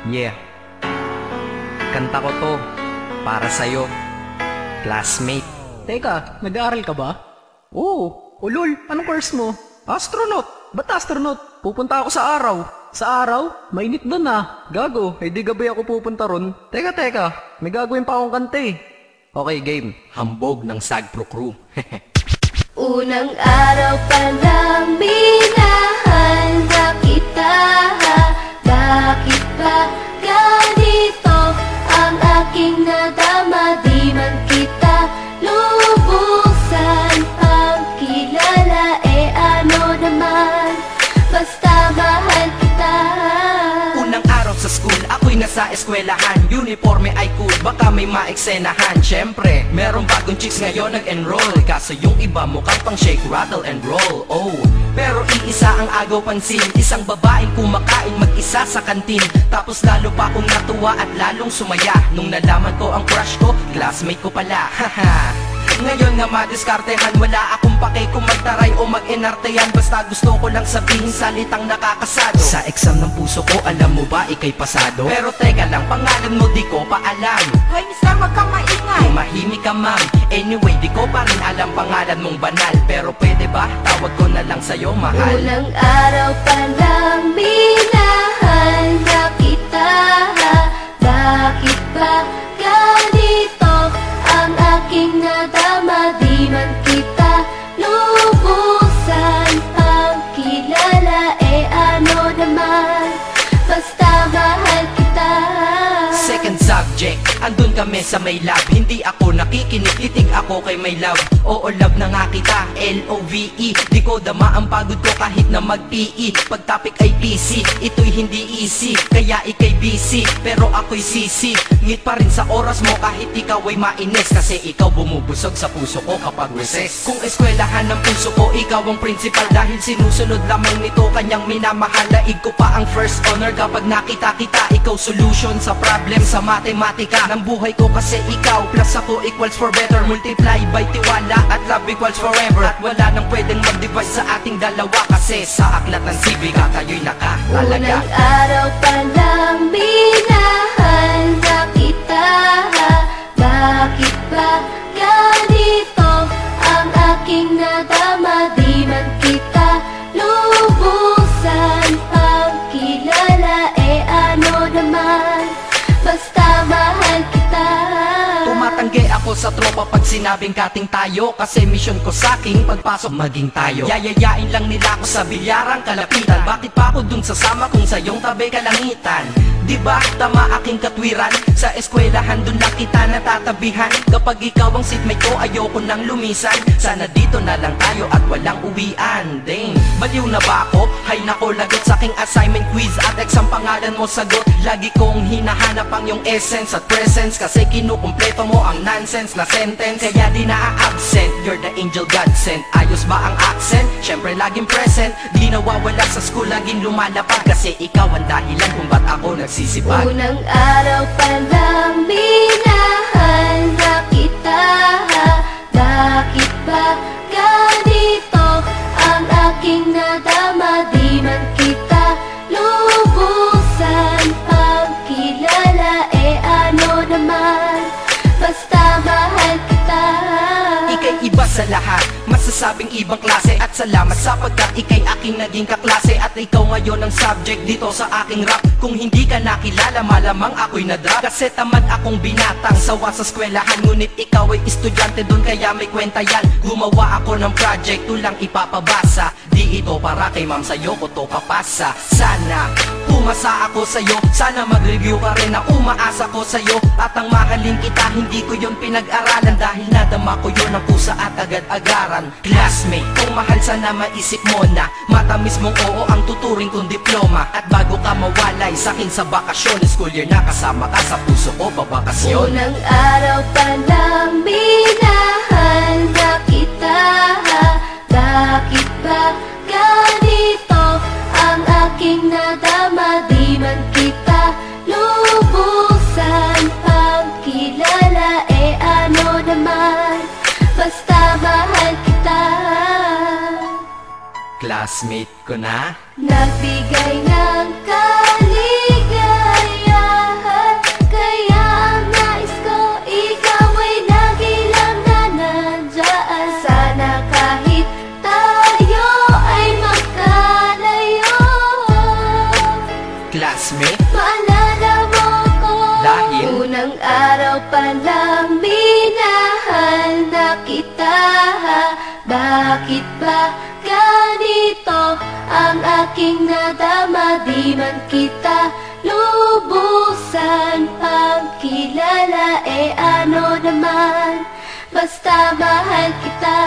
Yeah, kanta ko to para sa'yo, classmate. Teka, nag-aaral ka ba? Oo. Ulol, anong course mo? Astronaut. Ba't astronaut? Pupunta ako sa araw. Sa araw? Mainit doon ah. Gago, di gabi ako pupunta ron. Teka, may gagawin pa akong kanta eh. Okay, game. Hambog ng Sagpro Crew. Unang araw pa lang minahal na kita. Bakit ba ganito ang aking nadama? Di man kita lubusan ang kilala. Ano naman, basta mahal kita. Unang araw sa school, ako'y nasa eskwelahan. Uniforme ay cool, baka may maeksenahan. Syempre, merong bagong chicks ngayon nag-enroll. Kaso yung iba mukhang pang shake, rattle and roll. Oh, pero iisa ang agaw pansin. Isang babaeng kumakain mag-isa sa kantin. Tapos lalo pa akong natuwa at lalong sumaya nung nalaman ko ang crush ko, classmate ko pala. Haha. Ngayon nga madiskartehan, wala akong pake kung magtaray o mag-enartehan. Basta gusto ko lang sabihin salitang nakakasado. Sa exam ng puso ko, alam mo ba ikay pasado? Pero teka lang, pangalan mo di ko pa alam. Hoy, mister, wag kang maingay. Tumahimik ka ma'am. Anyway, di ko pa rin alam pangalan mong banal. Pero pwede ba, tawag ko na lang sa'yo mahal. Unang araw pa lang minahal na kita. Bakit ba ganito ang aking nadama? Di man kita lubusan ang kilala. Ano naman, basta mahal kita. Second subject, andun kami sa may lab. Hindi ako nakikinig, titig ako kay may love. Oo, love na nga kita, L-O-V-E. Di ko dama ang pagod ko kahit na mag-PE. Pag topic ay PC, ito'y hindi easy. Kaya ikay busy, pero ako'y sisi. Ngit pa rin sa oras mo kahit ikaw ay mainis. Kasi ikaw bumubusog sa puso ko kapag recess. Kung eskwelahan ng puso ko, ikaw ang principal. Dahil sinusunod lamang nito kanyang minamahal. Laig ko pa ang first honor kapag nakita kita. Ikaw solution sa problem sa matematika ng buhay ko, kasi ikaw plus ako equals for better. Multiply by tiwala at love equals forever. At wala nang pwedeng mag-divide sa ating dalawa, kasi sa aklat ng sibika tayo'y nakatalaga. Unang araw pa lang minahal na kita. Bakit ba ganito ang aking nadama? Di man kita lubusan ang kilala. Ano naman, basta mahal kita. Tumatanggi ako sa tropa pag sinabing kating tayo, kasi mission ko sa aking pagpasok maging tayo. Yayayain lang nila ako sa bilyarang kalapitan. Bakit pa ako dun sasama kung sa iyong tabi kalangitan? Diba tama aking katwiran? Sa eskwelahan dun lang kita natatabihan. Kapag ikaw ang seatmate ko, ayoko nang lumisan. Sana dito na lang tayo at walang uwian. Dang, baliw na ba ako? Hay nako, lagot sa aking assignment quiz at exam, pangalan mo sagot. Lagi kong hinahanap ang iyong essence at presence, kasi kinukumpleto mo ang nonsense na sentence. Kaya di na-absent, you're the angel God sent. Ayos ba ang accent? Syempre laging present. Di nawawala sa school, laging lumalapag, kasi ikaw ang dahilan kung ba't ako nagsisipag. Unang araw pa lang minahal na kita. Bakit ba ganito ang aking nadama? Di man kita lubusan ang kilala. Ano naman, basta mahal kita. Ika'y iba sa lahat, masasabing ibang klase. At salamat sapagkat ika'y aking naging kaklase. At ikaw ngayon ang subject dito sa aking rap. Kung hindi ka nakilala, malamang ako'y na-drop. Kasi tamad akong binatang sawa sa eskwelahan. Ngunit ikaw ay estudyante dun, kaya may kwenta yan. Gumawa ako ng project, tulang ipapabasa. Di ito para kay ma'am, sa'yo ko to papasa. Sana pumasa ako sa'yo, sana mag-review ka rin na umaasa ko sa'yo. At ang mahalin kita, hindi ko yun pinag-aralan. Dahil nadama ko yun ang pusa at agad-agaran. Classmate, kung mahal sana maisip mo na matamis mong oo ang tuturing kong diploma. At bago ka mawalay sa'kin sa bakasyon, school year na kasama ka sa puso ko babakasyon. Unang araw pa lang minahal na kita. Bakit ba ganito ang aking nadama? Di man kita lubusan ang kilala. Ano naman, basta mahal kita. Classmate ko na Nagbigay ng kaligaya Bakit ba ganito ang aking nadama? Di man kita lubusan pang kilala, ano naman, basta mahal kita.